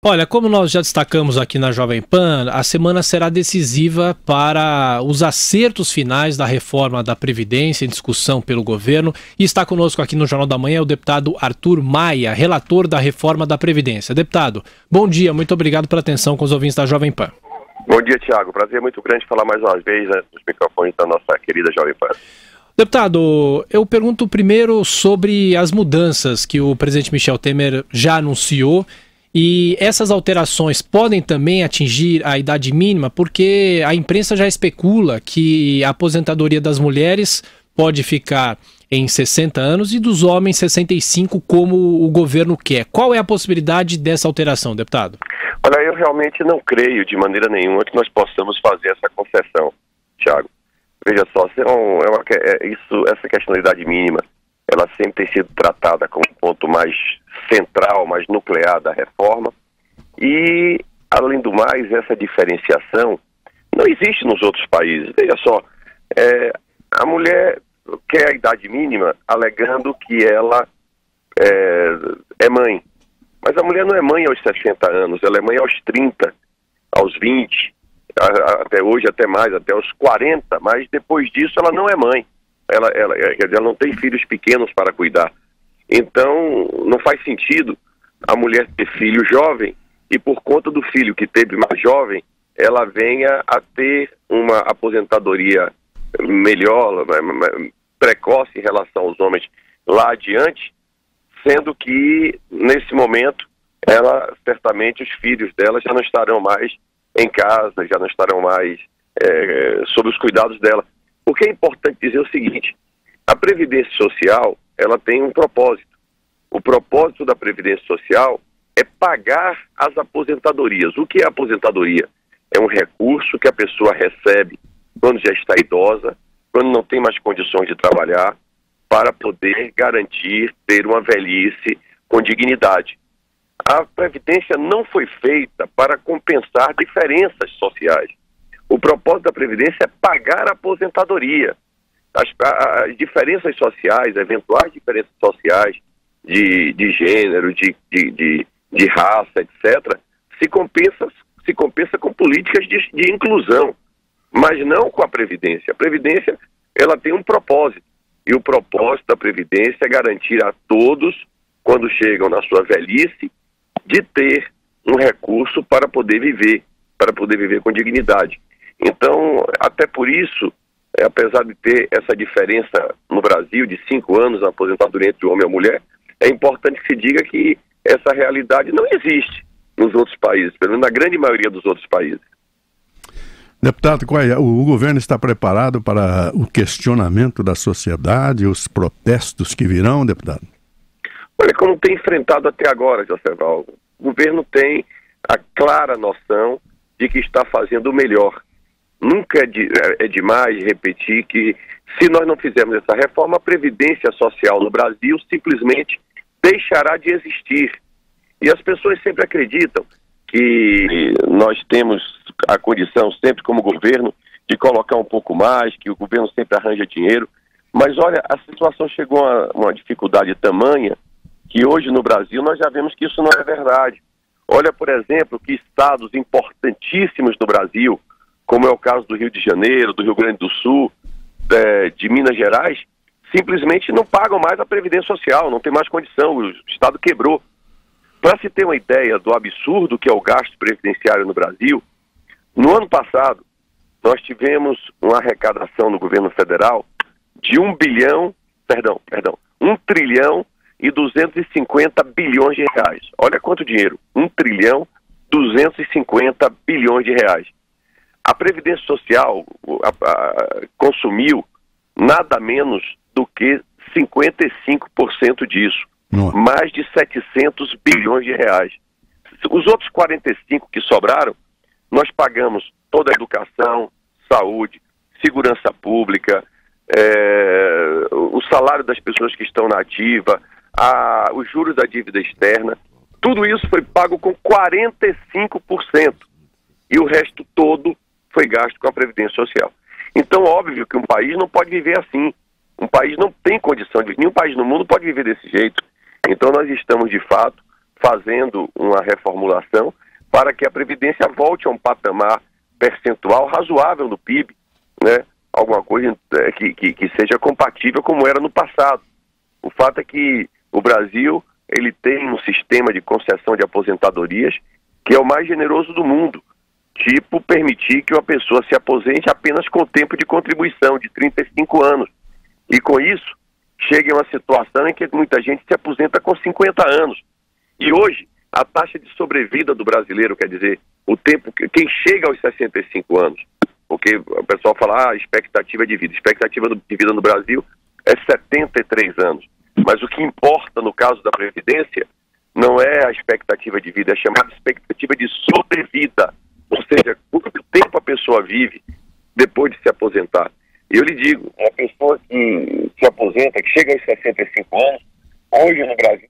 Olha, como nós já destacamos aqui na Jovem Pan, a semana será decisiva para os acertos finais da reforma da Previdência em discussão pelo governo. E está conosco aqui no Jornal da Manhã o deputado Arthur Maia, relator da reforma da Previdência. Deputado, bom dia, muito obrigado pela atenção com os ouvintes da Jovem Pan. Bom dia, Tiago. Prazer muito grande falar mais uma vez, né, nos microfones da nossa querida Jovem Pan. Deputado, eu pergunto primeiro sobre as mudanças que o presidente Michel Temer já anunciou. E essas alterações podem também atingir a idade mínima, porque a imprensa já especula que a aposentadoria das mulheres pode ficar em 60 anos e dos homens 65, como o governo quer. Qual é a possibilidade dessa alteração, deputado? Olha, eu realmente não creio de maneira nenhuma que nós possamos fazer essa concessão, Thiago. Veja só, essa questão da idade mínima, ela sempre tem sido tratada como um ponto mais central, mais nuclear da reforma. E, além do mais, essa diferenciação não existe nos outros países. Veja só, a mulher quer a idade mínima alegando que ela é mãe. Mas a mulher não é mãe aos 60 anos, ela é mãe aos 30, aos 20, até hoje até mais, até aos 40, mas depois disso ela não é mãe. Quer dizer, ela não tem filhos pequenos para cuidar. Então, não faz sentido a mulher ter filho jovem e, por conta do filho que teve mais jovem, ela venha a ter uma aposentadoria melhor, precoce em relação aos homens lá adiante, sendo que, nesse momento, certamente os filhos dela já não estarão mais em casa, já não estarão mais sob os cuidados dela. Porque é importante dizer o seguinte: a Previdência Social, ela tem um propósito. O propósito da Previdência Social é pagar as aposentadorias. O que é aposentadoria? É um recurso que a pessoa recebe quando já está idosa, quando não tem mais condições de trabalhar, para poder garantir ter uma velhice com dignidade. A Previdência não foi feita para compensar diferenças sociais. O propósito da Previdência é pagar a aposentadoria. As diferenças sociais, eventuais diferenças sociais de gênero, de raça, etc., se compensa com políticas de inclusão, mas não com a Previdência. A Previdência, ela tem um propósito, e o propósito da Previdência é garantir a todos, quando chegam na sua velhice, de ter um recurso para poder viver com dignidade. Então, até por isso, apesar de ter essa diferença no Brasil de 5 anos a aposentadoria entre o homem e a mulher, é importante que se diga que essa realidade não existe nos outros países, pelo menos na grande maioria dos outros países. Deputado, o governo está preparado para o questionamento da sociedade, os protestos que virão, deputado? Olha, como tem enfrentado até agora, José Val, o governo tem a clara noção de que está fazendo o melhor. Nunca é demais repetir que, se nós não fizermos essa reforma, a Previdência Social no Brasil simplesmente deixará de existir. E as pessoas sempre acreditam que nós temos a condição, sempre como governo, de colocar um pouco mais, que o governo sempre arranja dinheiro. Mas olha, a situação chegou a uma dificuldade tamanha que hoje no Brasil nós já vemos que isso não é verdade. Olha, por exemplo, que estados importantíssimos do Brasil, como é o caso do Rio de Janeiro, do Rio Grande do Sul, de Minas Gerais, simplesmente não pagam mais a Previdência Social, não tem mais condição, o Estado quebrou. Para se ter uma ideia do absurdo que é o gasto previdenciário no Brasil, no ano passado, nós tivemos uma arrecadação no governo federal de 1 trilhão e 250 bilhões de reais. Olha quanto dinheiro, 1 trilhão 250 bilhões de reais. A Previdência Social consumiu nada menos do que 55% disso, mais de 700 bilhões de reais. Os outros 45 que sobraram, nós pagamos toda a educação, saúde, segurança pública, o salário das pessoas que estão na ativa, os juros da dívida externa. Tudo isso foi pago com 45%. E o resto todo foi gasto com a Previdência Social. Então, óbvio que um país não pode viver assim. Um país não tem condição de... Nenhum país no mundo pode viver desse jeito. Então, nós estamos, de fato, fazendo uma reformulação para que a Previdência volte a um patamar percentual razoável do PIB, né? Alguma coisa que seja compatível como era no passado. O fato é que o Brasil, ele tem um sistema de concessão de aposentadorias que é o mais generoso do mundo, tipo permitir que uma pessoa se aposente apenas com o tempo de contribuição de 35 anos. E com isso, chega a uma situação em que muita gente se aposenta com 50 anos. E hoje, a taxa de sobrevida do brasileiro, quer dizer, o tempo, quem chega aos 65 anos, porque o pessoal fala, expectativa de vida. Expectativa de vida no Brasil é 73 anos. Mas o que importa no caso da Previdência não é a expectativa de vida, é chamada expectativa de sobrevida. Ou seja, quanto tempo a pessoa vive depois de se aposentar. E eu lhe digo, a pessoa que se aposenta, que chega aos 65 anos, hoje no Brasil...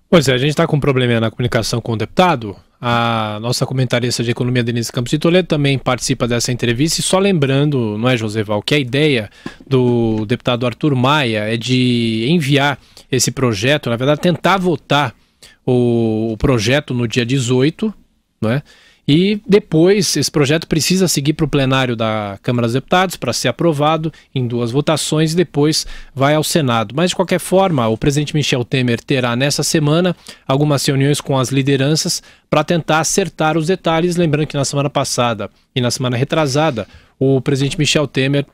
Pois é, a gente está com um probleminha na comunicação com o deputado. A nossa comentarista de economia, Denise Campos de Toledo, também participa dessa entrevista. E só lembrando, não é, Joseval, que a ideia do deputado Arthur Maia é de enviar esse projeto, na verdade, tentar votar o projeto no dia 18, não é? E depois esse projeto precisa seguir para o plenário da Câmara dos Deputados para ser aprovado em 2 votações e depois vai ao Senado. Mas de qualquer forma, o presidente Michel Temer terá nessa semana algumas reuniões com as lideranças para tentar acertar os detalhes. Lembrando que na semana passada e na semana retrasada, o presidente Michel Temer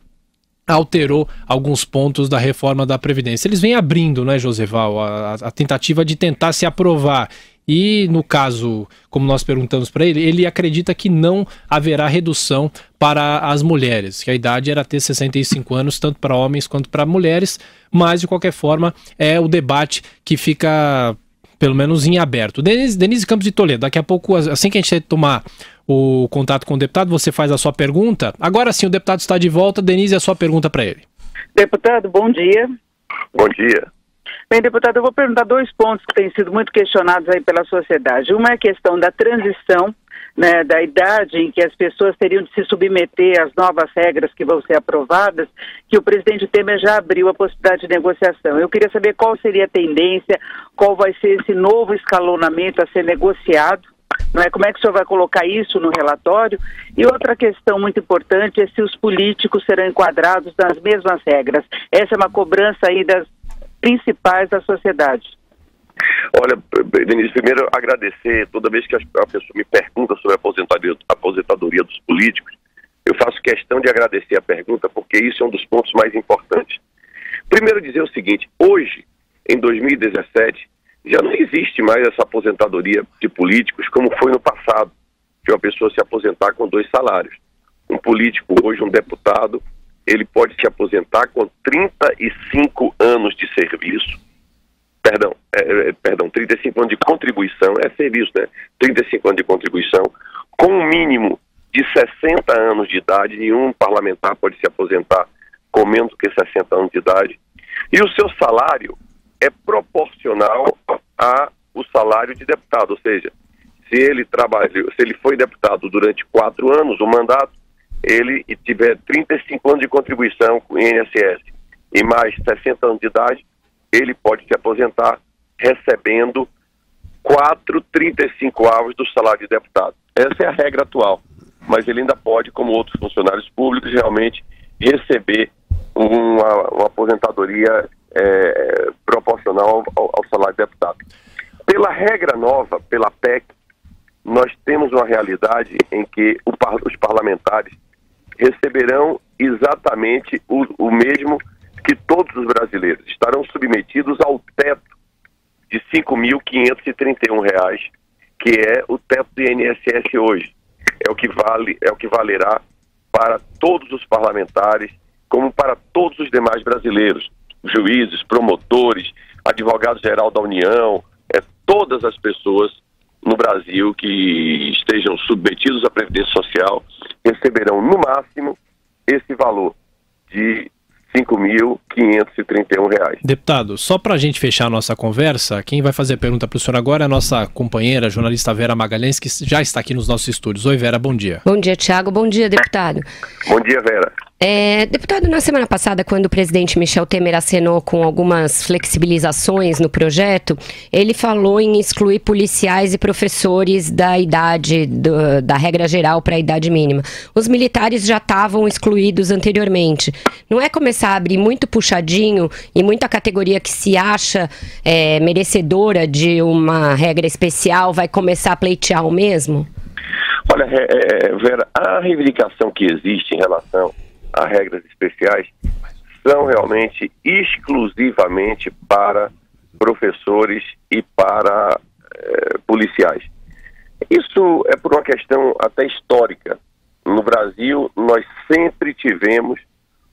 alterou alguns pontos da reforma da Previdência. Eles vêm abrindo, né, Joseval, a tentativa de tentar se aprovar. E no caso, como nós perguntamos para ele, ele acredita que não haverá redução para as mulheres, que a idade era ter 65 anos, tanto para homens quanto para mulheres, mas de qualquer forma é o debate que fica, pelo menos, em aberto. Denise Campos de Toledo, daqui a pouco, assim que a gente tomar o contato com o deputado, você faz a sua pergunta. Agora sim, o deputado está de volta. Denise, a sua pergunta para ele. Deputado, bom dia. Bom dia. Bem, deputado, eu vou perguntar 2 pontos que têm sido muito questionados aí pela sociedade. Uma é a questão da transição, né, da idade em que as pessoas teriam de se submeter às novas regras que vão ser aprovadas, que o presidente Temer já abriu a possibilidade de negociação. Eu queria saber qual seria a tendência, qual vai ser esse novo escalonamento a ser negociado, não é? Como é que o senhor vai colocar isso no relatório? E outra questão muito importante é se os políticos serão enquadrados nas mesmas regras. Essa é uma cobrança aí das principais da sociedade. Olha, Denise, primeiro agradecer. Toda vez que a pessoa me pergunta sobre a aposentadoria dos políticos, eu faço questão de agradecer a pergunta, porque isso é um dos pontos mais importantes. Primeiro dizer o seguinte, hoje, em 2017, já não existe mais essa aposentadoria de políticos como foi no passado, de uma pessoa se aposentar com 2 salários. Um político hoje, um deputado, ele pode se aposentar com 35 anos de serviço, 35 anos de contribuição, é serviço, né? 35 anos de contribuição, com um mínimo de 60 anos de idade. Nenhum parlamentar pode se aposentar com menos que 60 anos de idade. E o seu salário é proporcional ao salário de deputado, ou seja, se ele foi deputado durante 4 anos, o mandato, ele tiver 35 anos de contribuição com o INSS e mais 60 anos de idade, ele pode se aposentar recebendo 4,35 do salário de deputado. Essa é a regra atual, mas ele ainda pode, como outros funcionários públicos, realmente receber uma aposentadoria proporcional ao salário de deputado. Pela regra nova, pela PEC, nós temos uma realidade em que os parlamentares receberão exatamente o mesmo que todos os brasileiros. Estarão submetidos ao teto de R$ 5.531, que é o teto do INSS hoje. É o que valerá para todos os parlamentares, como para todos os demais brasileiros, juízes, promotores, advogado-geral da União, todas as pessoas no Brasil que estejam submetidos à Previdência Social receberão, no máximo, esse valor de R$ 5.531. Deputado, só para a gente fechar a nossa conversa, quem vai fazer a pergunta para o senhor agora é a nossa companheira, a jornalista Vera Magalhães, que já está aqui nos nossos estúdios. Oi, Vera, bom dia. Bom dia, Thiago. Bom dia, deputado. Bom dia, Vera. Deputado, na semana passada, quando o presidente Michel Temer acenou com algumas flexibilizações no projeto, ele falou em excluir policiais e professores da idade, da regra geral para a idade mínima. Os militares já estavam excluídos anteriormente. Não é começar a abrir muito puxadinho e muita categoria que se acha merecedora de uma regra especial vai começar a pleitear o mesmo? Olha, Vera, a reivindicação que existe em relação a regras especiais são realmente exclusivamente para professores e para policiais. Isso é por uma questão até histórica. No Brasil, nós sempre tivemos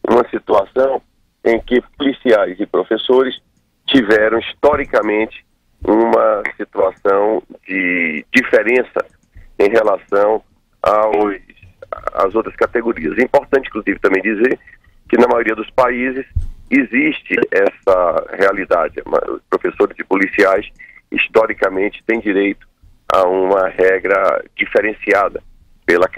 uma situação em que policiais e professores tiveram historicamente uma situação de diferença em relação às outras categorias. É importante, inclusive, também dizer que na maioria dos países existe essa realidade. Os professores e policiais, historicamente, têm direito a uma regra diferenciada pelas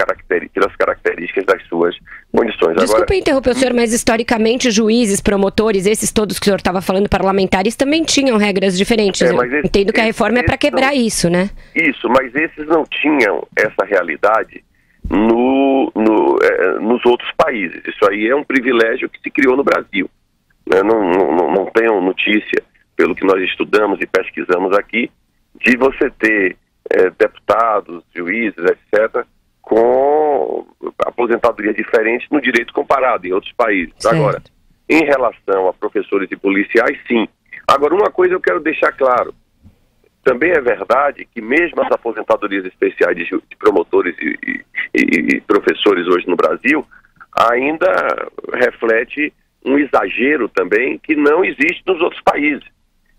características das suas condições. Desculpa interromper o senhor, mas historicamente juízes, promotores, esses todos que o senhor estava falando, parlamentares, também tinham regras diferentes. Entendo que a reforma é para quebrar isso, né? Isso, mas esses não tinham essa realidade nos outros países. Isso aí é um privilégio que se criou no Brasil. Não tenho notícia, pelo que nós estudamos e pesquisamos aqui, de você ter deputados, juízes, etc., com aposentadorias diferentes no direito comparado em outros países. Certo. Agora, em relação a professores e policiais, sim. Agora, uma coisa eu quero deixar claro. Também é verdade que mesmo as aposentadorias especiais de promotores e professores hoje no Brasil ainda reflete um exagero também que não existe nos outros países.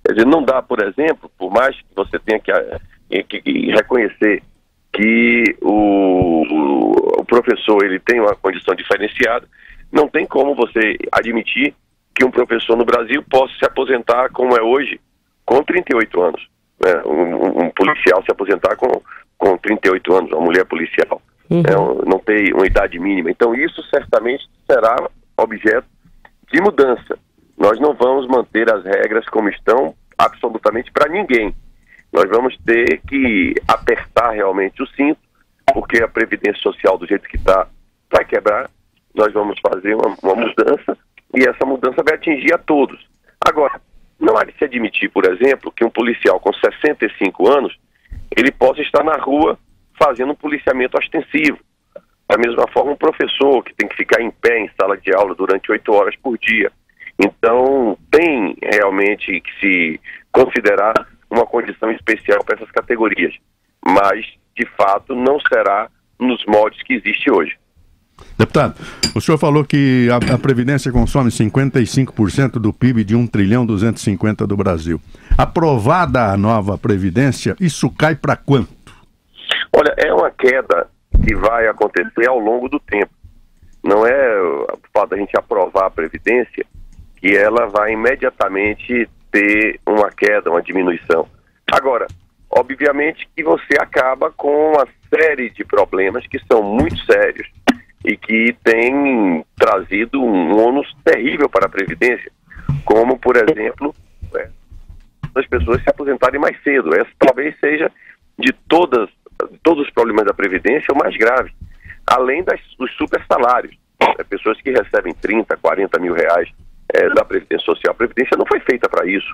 Quer dizer, não dá, por exemplo, por mais que você tenha que reconhecer que o professor ele tem uma condição diferenciada, não tem como você admitir que um professor no Brasil possa se aposentar como é hoje, com 38 anos. Né? Um policial se aposentar com 38 anos, uma mulher policial. Não tem uma idade mínima. Então isso certamente será objeto de mudança. Nós não vamos manter as regras como estão absolutamente para ninguém. Nós vamos ter que apertar realmente o cinto, porque a Previdência Social, do jeito que está, vai quebrar. Nós vamos fazer uma mudança e essa mudança vai atingir a todos. Agora, não há de se admitir, por exemplo, que um policial com 65 anos, ele possa estar na rua fazendo um policiamento ostensivo. Da mesma forma, um professor que tem que ficar em pé em sala de aula durante 8 horas por dia. Então, tem realmente que se considerar uma condição especial para essas categorias, mas, de fato, não será nos moldes que existe hoje. Deputado, o senhor falou que a Previdência consome 55% do PIB de 1,250 trilhão do Brasil. Aprovada a nova Previdência, isso cai para quanto? Olha, é uma queda que vai acontecer ao longo do tempo. Não é o fato da gente aprovar a Previdência que ela vai imediatamente ter uma queda, uma diminuição. Agora, obviamente que você acaba com uma série de problemas que são muito sérios e que têm trazido um ônus terrível para a Previdência, como, por exemplo, as pessoas se aposentarem mais cedo. Essa talvez seja, de todos os problemas da Previdência, o mais grave, além dos super salários. Pessoas que recebem 30, 40 mil reais da Previdência Social. A Previdência não foi feita para isso.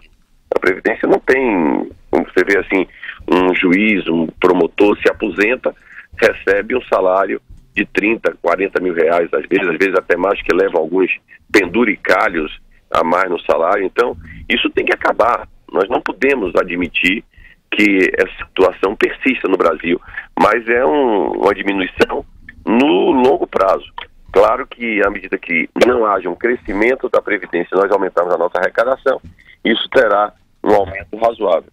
A Previdência não tem, como você vê assim, um juiz, um promotor se aposenta, recebe um salário de 30, 40 mil reais, às vezes até mais, que levam alguns penduricalhos a mais no salário. Então, isso tem que acabar. Nós não podemos admitir que essa situação persista no Brasil, mas é uma diminuição no longo prazo. Claro que, à medida que não haja um crescimento da Previdência, nós aumentarmos a nossa arrecadação, isso terá um aumento razoável.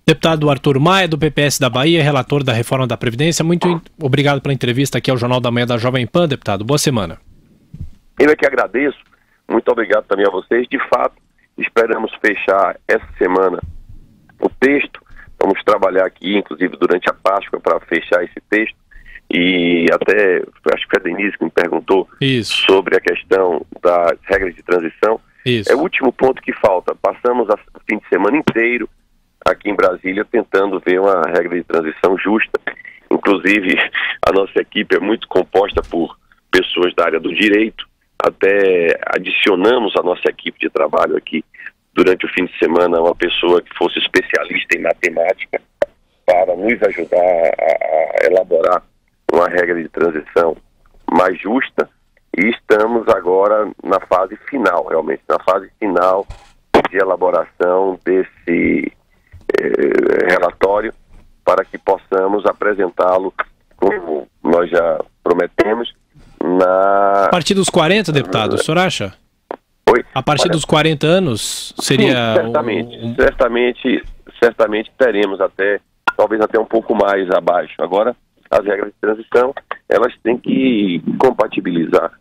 Deputado Arthur Maia, do PPS da Bahia, relator da reforma da Previdência, muito obrigado pela entrevista aqui ao Jornal da Manhã da Jovem Pan, deputado. Boa semana. Eu é que agradeço. Muito obrigado também a vocês. De fato, esperamos fechar essa semana o texto. Vamos trabalhar aqui, inclusive durante a Páscoa, para fechar esse texto. e até, acho que foi a Denise que me perguntou sobre a questão das regras de transição. É o último ponto que falta. Passamos o fim de semana inteiro aqui em Brasília tentando ver uma regra de transição justa. Inclusive, a nossa equipe é muito composta por pessoas da área do direito. Até adicionamos a nossa equipe de trabalho aqui durante o fim de semana uma pessoa que fosse especialista em matemática para nos ajudar a elaborar uma regra de transição mais justa, e estamos agora na fase final, realmente, na fase final de elaboração desse relatório para que possamos apresentá-lo, como nós já prometemos, A partir dos 40, deputado, o senhor acha? Oi? A partir dos 40 anos seria... Sim, certamente teremos talvez até um pouco mais abaixo. Agora, as regras de transição, elas têm que compatibilizar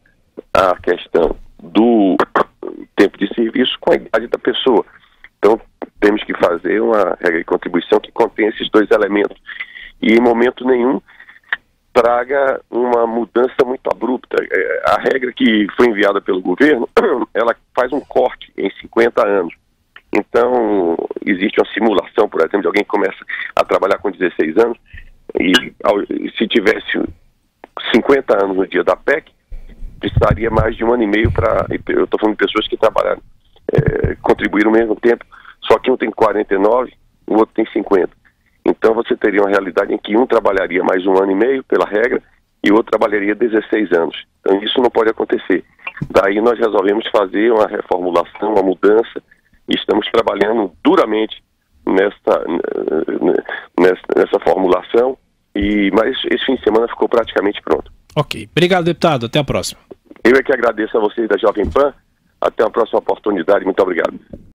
a questão do tempo de serviço com a idade da pessoa. Então, temos que fazer uma regra de contribuição que contém esses dois elementos. E em momento nenhum traga uma mudança muito abrupta. A regra que foi enviada pelo governo, ela faz um corte em 50 anos. Então, existe uma simulação, por exemplo, de alguém que começa a trabalhar com 16 anos e se tivesse 50 anos no dia da PEC, precisaria mais de 1 ano e meio para... Eu estou falando de pessoas que trabalharam, contribuíram ao mesmo tempo, só que um tem 49, o outro tem 50. Então você teria uma realidade em que um trabalharia mais 1 ano e meio, pela regra, e o outro trabalharia 16 anos. Então isso não pode acontecer. Daí nós resolvemos fazer uma reformulação, uma mudança, e estamos trabalhando duramente nessa formulação, mas esse fim de semana ficou praticamente pronto. Ok. Obrigado, deputado. Até a próxima. Eu é que agradeço a vocês da Jovem Pan. Até a próxima oportunidade. Muito obrigado.